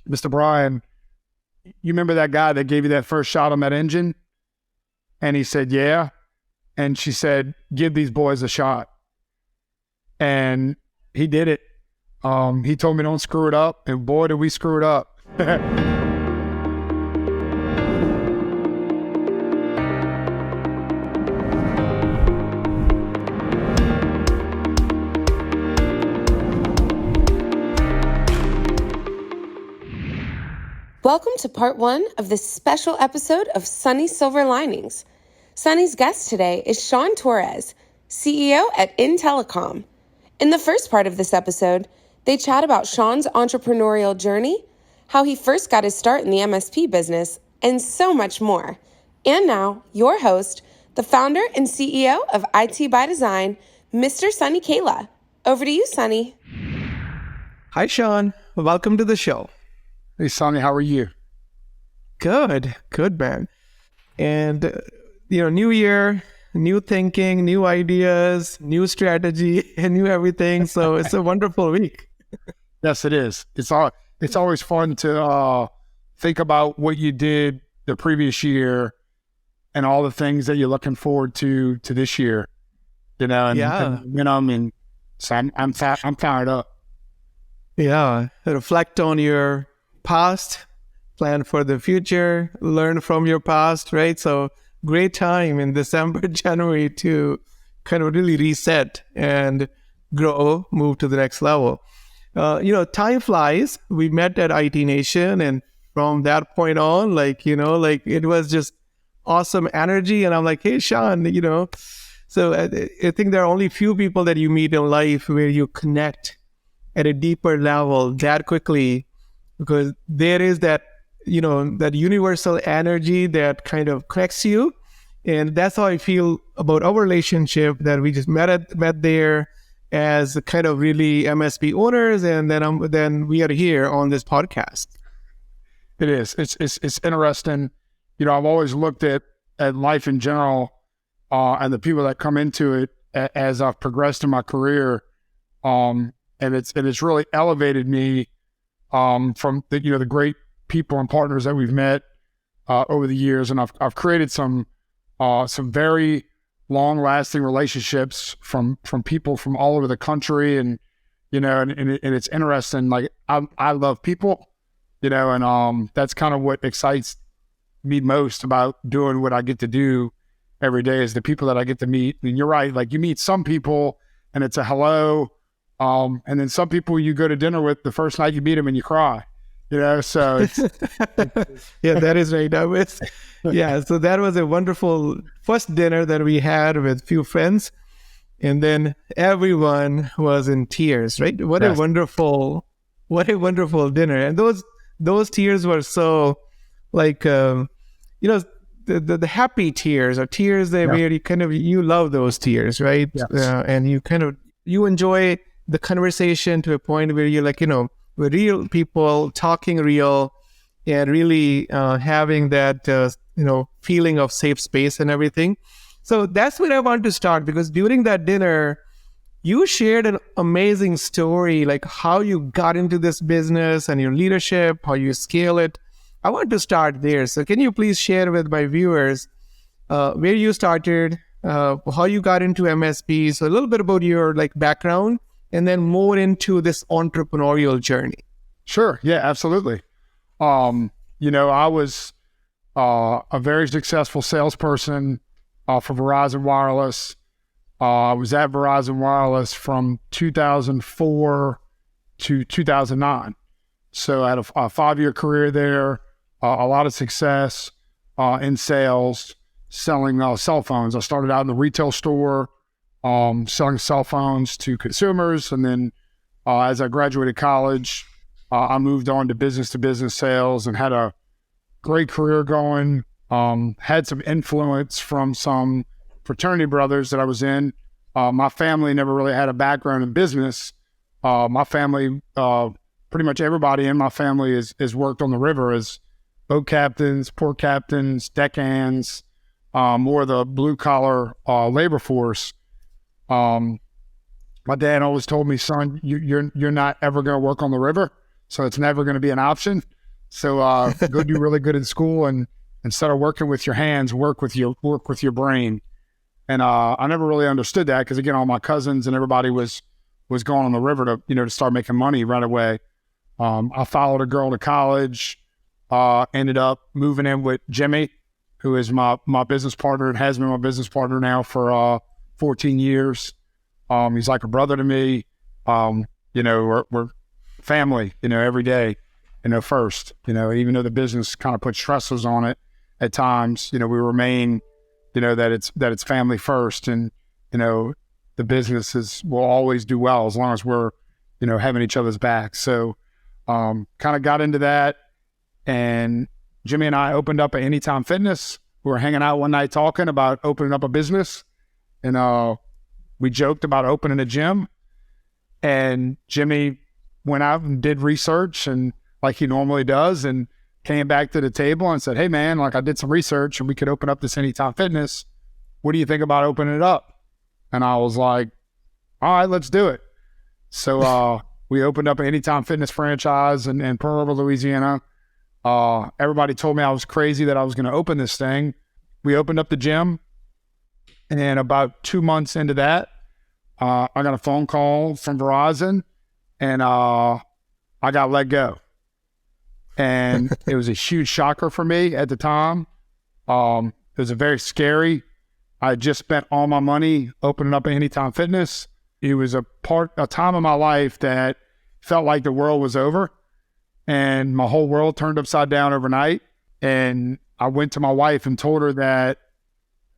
Mr. Brian, you remember that guy that gave you that first shot on that engine? And he said, yeah. And she said, give these boys a shot. And he did it. He told me don't screw it up. And boy, did we screw it up. Welcome to part one of this special episode of Sunny Silver Linings. Sunny's guest today is Shawn Torres, CEO at In-Telecom. In the first part of this episode, they chat about Shawn's entrepreneurial journey, how he first got his start in the MSP business, and so much more. And now, your host, the founder and CEO of IT by Design, Mr. Sunny Kayla. Over to you, Sunny. Hi, Shawn. Welcome to the show. Hey, Sonny, how are you? Good, man. And, new year, new thinking, new ideas, new strategy, and new everything. So it's a wonderful week. Yes, it is. It's always fun to think about what you did the previous year and all the things that you're looking forward to this year. So I'm fired up. Yeah, reflect on your past, plan for the future, learn from your past, right? So great time in December, January to kind of really reset and grow, move to the next level. Time flies. We met at IT Nation, and from that point on, it was just awesome energy. And I'm like, hey, Shawn, so I think there are only few people that you meet in life where you connect at a deeper level that quickly, because there is that, that universal energy that kind of connects you. And that's how I feel about our relationship, that we just met there as kind of really MSP owners. And then we are here on this podcast. It is. It's interesting. I've always looked at life in general and the people that come into it as I've progressed in my career. And it's really elevated me from the great people and partners that we've met over the years, and I've created some very long-lasting relationships from people from all over the country, and it's interesting. Like I love people, and that's kind of what excites me most about doing what I get to do every day, is the people that I get to meet. And you're right, like you meet some people and it's a hello. And then some people you go to dinner with, the first night you meet them and you cry, so it's, yeah, that is right. So that was a wonderful first dinner that we had with few friends, and then everyone was in tears, right? What a wonderful dinner. And those tears were so like, the happy tears, or tears that where you love those tears, right? Yes. And you enjoy the conversation to a point where you're like, we're real people talking real, and really having that, feeling of safe space and everything. So that's where I want to start, because during that dinner, you shared an amazing story, like how you got into this business and your leadership, how you scale it. I want to start there. So can you please share with my viewers where you started, how you got into MSP, so a little bit about your background, and then more into this entrepreneurial journey. Sure. Yeah, absolutely. I was a very successful salesperson for Verizon Wireless. I was at Verizon Wireless from 2004 to 2009. So I had a 5-year career there, a lot of success in sales, selling cell phones. I started out in the retail store, selling cell phones to consumers. And then as I graduated college, I moved on to business sales and had a great career going. Had some influence from some fraternity brothers that I was in. My family never really had a background in business. My family, pretty much everybody in my family has worked on the river as boat captains, port captains, deckhands, more of the blue collar labor force. My dad always told me, son, you're not ever going to work on the river, so it's never going to be an option. So go do really good in school, and instead of working with your hands, work with your brain. And I never really understood that because, again, all my cousins and everybody was going on the river to start making money right away. I followed a girl to college, ended up moving in with Jimmy, who is my business partner and has been my business partner now for 14 years. He's like a brother to me. We're family, every day, first, even though the business kind of puts stresses on it at times, we remain, that it's family first, and, the businesses will always do well as long as we're, having each other's back. So, kind of got into that, and Jimmy and I opened up at Anytime Fitness. We were hanging out one night talking about opening up a business, and we joked about opening a gym. And Jimmy went out and did research, and like he normally does, and came back to the table and said, "Hey man, like I did some research and we could open up this Anytime Fitness. What do you think about opening it up?" And I was like, "All right, let's do it." So we opened up an Anytime Fitness franchise in Pearl River, Louisiana. Everybody told me I was crazy that I was going to open this thing. We opened up the gym, and about 2 months into that, I got a phone call from Verizon, and I got let go. And it was a huge shocker for me at the time. It was a very scary. I had just spent all my money opening up Anytime Fitness. It was a time of my life that felt like the world was over, and my whole world turned upside down overnight. And I went to my wife and told her that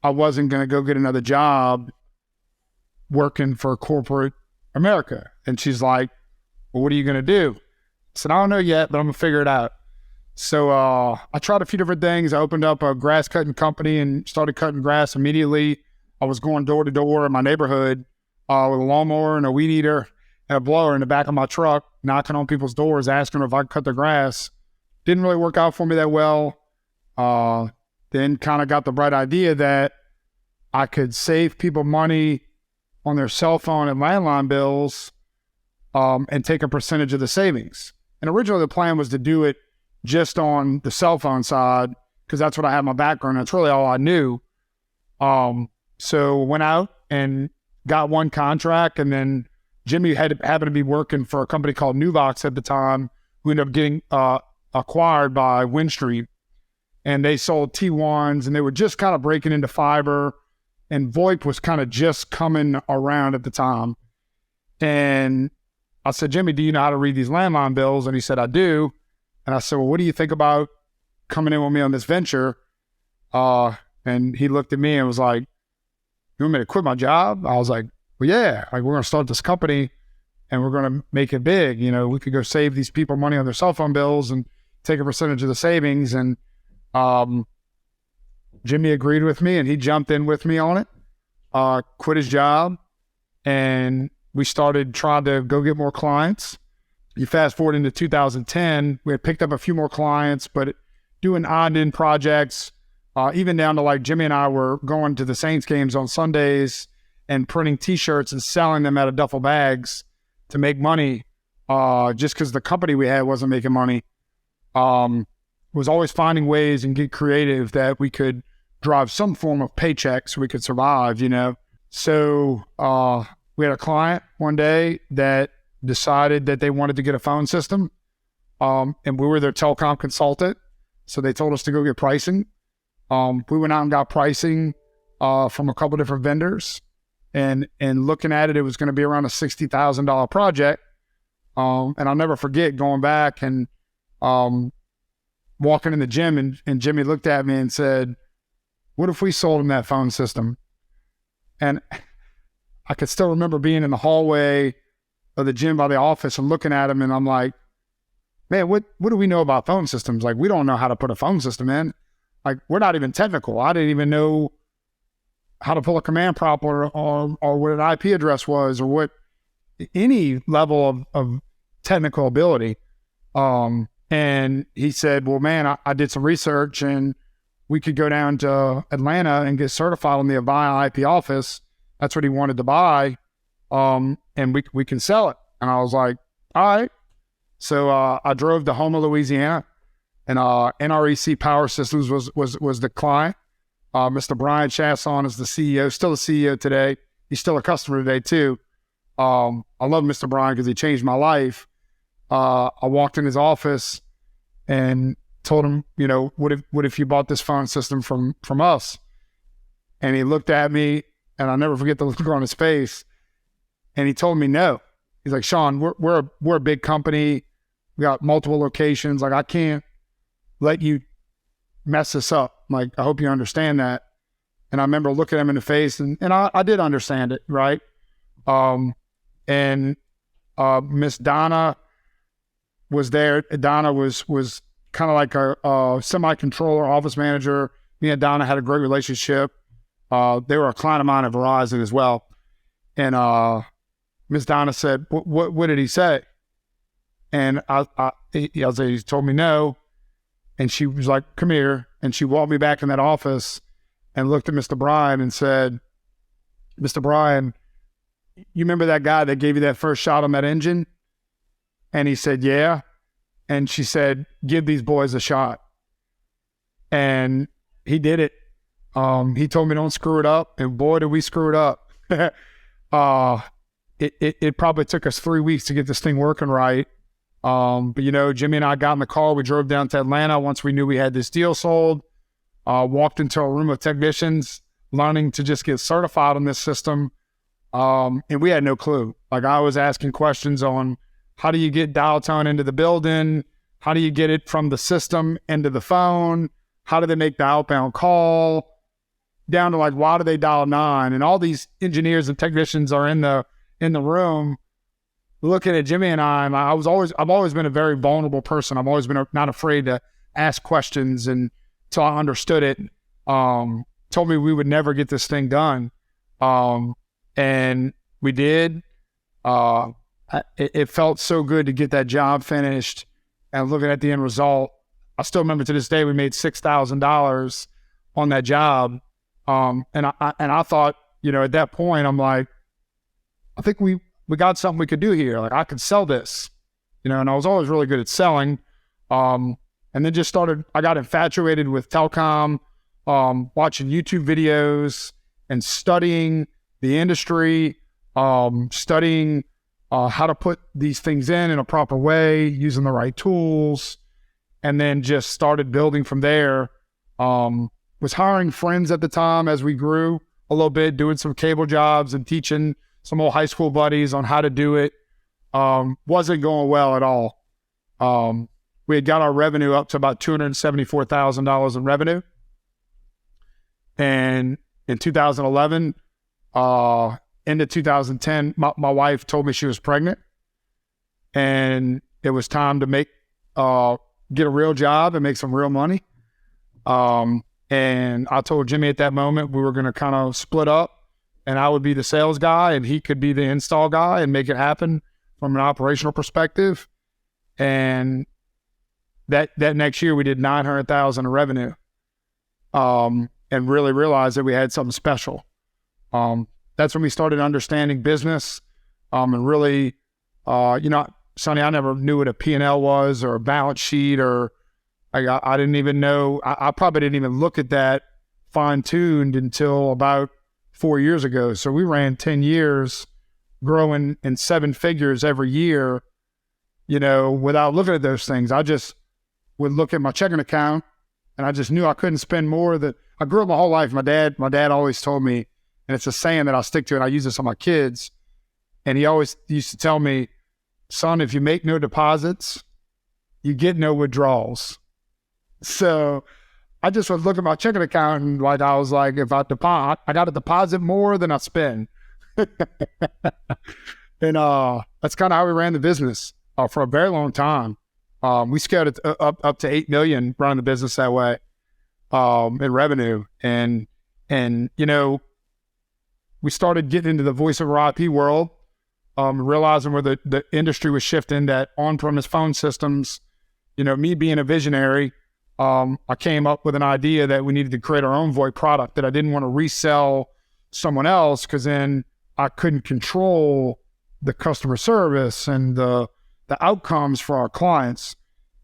I wasn't going to go get another job working for corporate America. And she's like, "Well, what are you going to do?" I said, "I don't know yet, but I'm going to figure it out." So I tried a few different things. I opened up a grass cutting company and started cutting grass immediately. I was going door to door in my neighborhood with a lawnmower and a weed eater and a blower in the back of my truck, knocking on people's doors, asking if I could cut their grass. Didn't really work out for me that well. Then kind of got the bright idea that I could save people money on their cell phone and landline bills, and take a percentage of the savings. And originally the plan was to do it just on the cell phone side, because that's what I had in my background. That's really all I knew. So went out and got one contract, and then Jimmy happened to be working for a company called Nuvox at the time, who ended up getting acquired by Windstream. And they sold T1s, and they were just kind of breaking into fiber, and VoIP was kind of just coming around at the time. And I said, "Jimmy, do you know how to read these landline bills?" And he said, "I do." And I said, "Well, what do you think about coming in with me on this venture?" And he looked at me and was like, "You want me to quit my job?" I was like, "Well, yeah, like we're going to start this company and we're going to make it big. We could go save these people money on their cell phone bills and take a percentage of the savings." And Jimmy agreed with me, and he jumped in with me on it, quit his job, and we started trying to go get more clients. You fast forward into 2010, we had picked up a few more clients, but doing odd-end projects, even down to like Jimmy and I were going to the Saints games on Sundays and printing T-shirts and selling them out of duffel bags to make money, just because the company we had wasn't making money. Was always finding ways and get creative that we could drive some form of paycheck so we could survive, So we had a client one day that decided that they wanted to get a phone system, and we were their telecom consultant. So they told us to go get pricing. We went out and got pricing from a couple different vendors, and looking at it, it was going to be around a $60,000 project. And I'll never forget going back and walking in the gym, and Jimmy looked at me and said, "What if we sold him that phone system?" And I could still remember being in the hallway of the gym by the office and looking at him, and I'm like, "Man, what do we know about phone systems? Like, we don't know how to put a phone system in. Like, we're not even technical. I didn't even know how to pull a command prompt or what an IP address was, or what any level of technical ability." And he said, "Well, man, I did some research, and we could go down to Atlanta and get certified on the Avaya IP office." That's what he wanted to buy. And we can sell it. And I was like, "All right." So I drove to Houma, Louisiana, and NREC Power Systems was the client. Mr. Brian Chasson is the CEO, still the CEO today. He's still a customer today too. I love Mr. Brian because he changed my life. I walked in his office and told him, what if you bought this phone system from us? And he looked at me, and I'll never forget the look on his face. And he told me no. He's like, Shawn, we're a big company. We got multiple locations. Like, I can't let you mess this up. Like, I hope you understand that. And I remember looking him in the face, and I did understand it, right? And Miss Donna was there. Donna was kind of like a semi-controller, office manager. Me and Donna had a great relationship. They were a client of mine at Verizon as well. And Miss Donna said, what did he say? And he told me no. And she was like, come here. And she walked me back in that office and looked at Mr. Brian and said, Mr. Brian, you remember that guy that gave you that first shot on that engine? And he said, yeah. And she said, give these boys a shot. And he did it. He told me don't screw it up. And boy, did we screw it up. It probably took us 3 weeks to get this thing working right. But Jimmy and I got in the car. We drove down to Atlanta once we knew we had this deal sold. Walked into a room of technicians, learning to just get certified on this system. And we had no clue. Like, I was asking questions on how do you get dial tone into the building? How do you get it from the system into the phone? How do they make the outbound call? Down to like, why do they dial 9? And all these engineers and technicians are in the room looking at Jimmy and I. And I've always been a very vulnerable person. I've always been not afraid to ask questions, and until I understood it, told me we would never get this thing done. And we did. It felt so good to get that job finished, and looking at the end result, I still remember to this day, we made $6,000 on that job. And I thought, at that point, I'm like, I think we got something we could do here. Like, I could sell this, and I was always really good at selling. And then I got infatuated with telecom, watching YouTube videos and studying the industry, studying how to put these things in a proper way, using the right tools, and then just started building from there. Was hiring friends at the time as we grew a little bit, doing some cable jobs and teaching some old high school buddies on how to do it. Wasn't going well at all. We had got our revenue up to about $274,000 in revenue. And in 2011, into 2010, my wife told me she was pregnant, and it was time to get a real job and make some real money. And I told Jimmy at that moment we were going to kind of split up, and I would be the sales guy and he could be the install guy and make it happen from an operational perspective. And that next year we did $900,000 in revenue, and really realized that we had something special. That's when we started understanding business, and really, Sonny, I never knew what a P&L was, or a balance sheet, or I didn't even know. I probably didn't even look at that fine-tuned until about 4 years ago. So we ran 10 years growing in 7 figures every year, without looking at those things. I just would look at my checking account, and I just knew I couldn't spend more. I grew up my whole life. My dad always told me, and it's a saying that I stick to, and I use this on my kids. And he always used to tell me, son, if you make no deposits, you get no withdrawals. So I just would look at my checking account, and I was like, if I got to deposit more than I spend. And that's kind of how we ran the business for a very long time. We scaled it up to 8 million running the business that way, in revenue. And we started getting into the voice over IP world, realizing where the industry was shifting, that on-premise phone systems, me being a visionary, I came up with an idea that we needed to create our own VoIP product, that I didn't want to resell someone else, because then I couldn't control the customer service and the outcomes for our clients.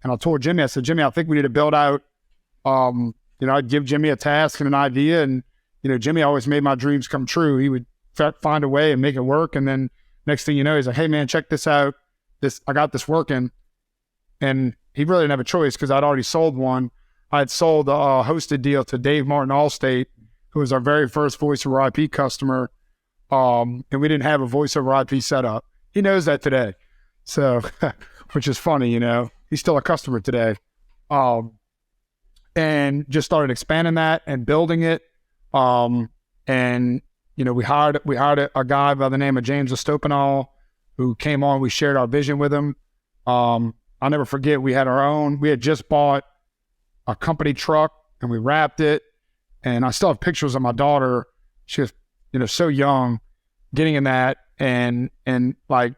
And I told Jimmy, I said, Jimmy, I think we need to build out, I'd give Jimmy a task and an idea. And, Jimmy always made my dreams come true. He would find a way and make it work. And then next thing you know, he's like, hey man, check this out. I got this working. And he really didn't have a choice because I'd already sold one. I had sold a hosted deal to Dave Martin Allstate, who was our very first voice over IP customer. And we didn't have a voice over IP setup. He knows that today. So, which is funny, he's still a customer today. And just started expanding that and building it. We hired a guy by the name of James Estopinal who came on. We shared our vision with him. I'll never forget, we had just bought a company truck and we wrapped it. And I still have pictures of my daughter. She was, so young, getting in that. And like,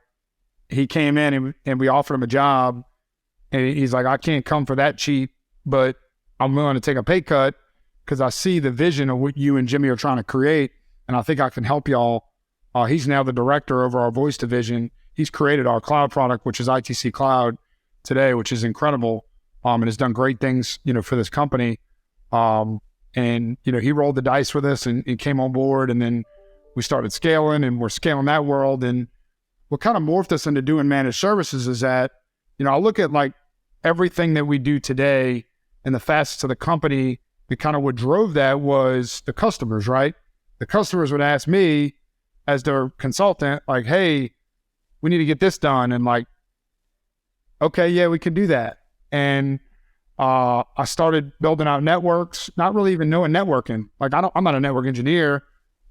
he came in and we offered him a job. And he's like, I can't come for that cheap, but I'm willing to take a pay cut because I see the vision of what you and Jimmy are trying to create. And I think I can help y'all. He's now the director over our voice division. He's created our cloud product, which is ITC Cloud today, which is incredible. And has done great things, for this company. He rolled the dice with us and came on board. And then we started scaling and we're scaling that world. And what kind of morphed us into doing managed services is that, I look at like everything that we do today and the facets of the company, and kind of what drove that was the customers, right? The customers would ask me as their consultant, like, hey, we need to get this done. And like, okay, yeah, we can do that. And I started building out networks, not really even knowing networking. Like I'm not a network engineer.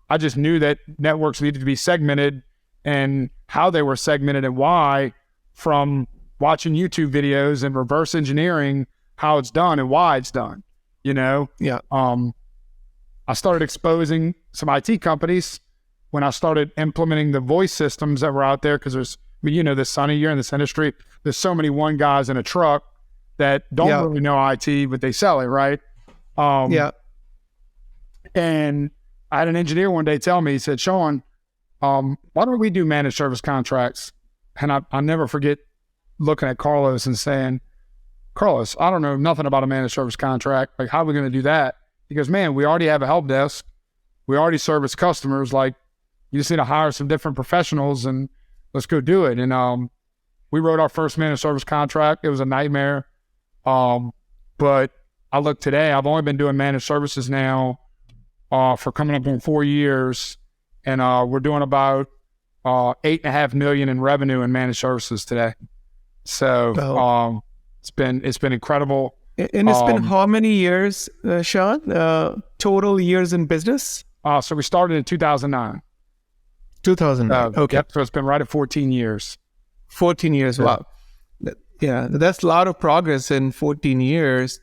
I just knew that networks needed to be segmented and how they were segmented and why, from watching YouTube videos and reverse engineering how it's done and why it's done, Yeah. I started exposing some IT companies when I started implementing the voice systems that were out there. Cause this, Sonny, you're in this industry. There's so many one guys in a truck that don't really know IT, but they sell it, right? And I had an engineer one day tell me, he said, Shawn, why don't we do managed service contracts? And I'll never forget looking at Carlos and saying, Carlos, I don't know nothing about a managed service contract. Like, how are we going to do that? He goes, man, we already have a help desk. We already service customers. Like, you just need to hire some different professionals and let's go do it. And we wrote our first managed service contract. It was a nightmare. But I look today, I've only been doing managed services now for coming up in 4 years. And we're doing about $8.5 million in revenue in managed services today. So it's been incredible. And it's been how many years, Shawn? Total years in business? So we started in 2009. 2009. Okay. Yep, so it's been right at 14 years. 14 years. Yeah. Wow. Yeah, that's a lot of progress in 14 years.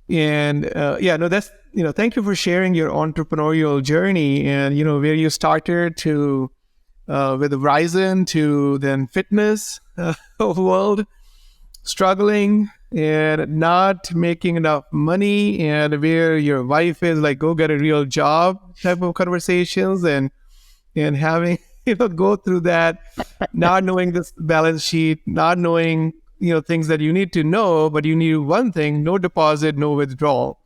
And that's, thank you for sharing your entrepreneurial journey and, where you started to with Verizon to then fitness world, struggling and not making enough money, and where your wife is like, go get a real job type of conversations, and having, go through that, not knowing this balance sheet, not knowing, things that you need to know, but you need one thing: no deposit, no withdrawal.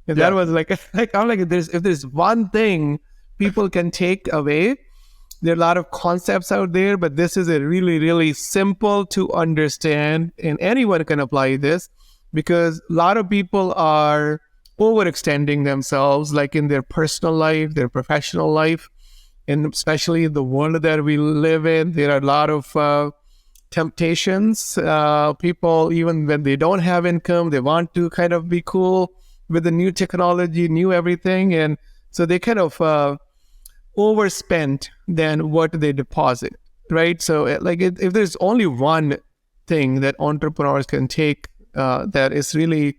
And that was like I'm like, if there's one thing people can take away, there are a lot of concepts out there, but this is a really, really simple to understand, and anyone can apply this, because a lot of people are overextending themselves, like in their personal life, their professional life, and especially in the world that we live in, there are a lot of temptations. People, even when they don't have income, they want to kind of be cool with the new technology, new everything. And so they kind of overspend than what they deposit, right? So like if there's only one thing that entrepreneurs can take, that is really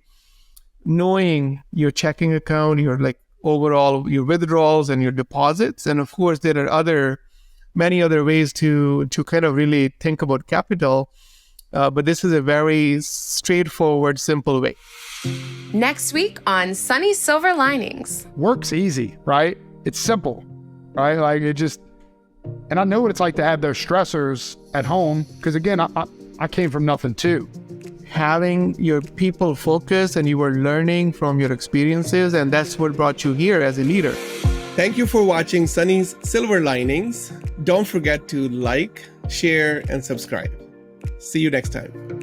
knowing your checking account, your like overall, your withdrawals and your deposits. And of course, there are many other ways to kind of really think about capital. But this is a very straightforward, simple way. Next week on Sunny Silver Linings. Work's easy, right? It's simple, right? Like and I know what it's like to have those stressors at home. Because again, I came from nothing too. having your people focus and you were learning from your experiences, and that's what brought you here as a leader. Thank you for watching Sunny's Silver Linings. Don't forget to like, share, and subscribe. See you next time.